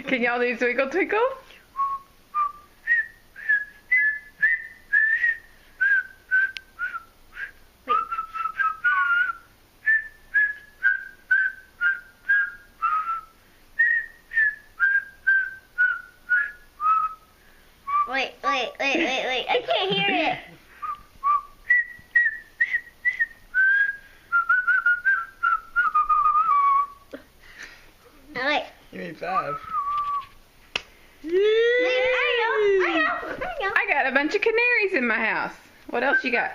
Can y'all do twinkle twinkle? Wait, I can't hear it. Wait. You need 5. There you go. I got a bunch of canaries in my house. What else you got?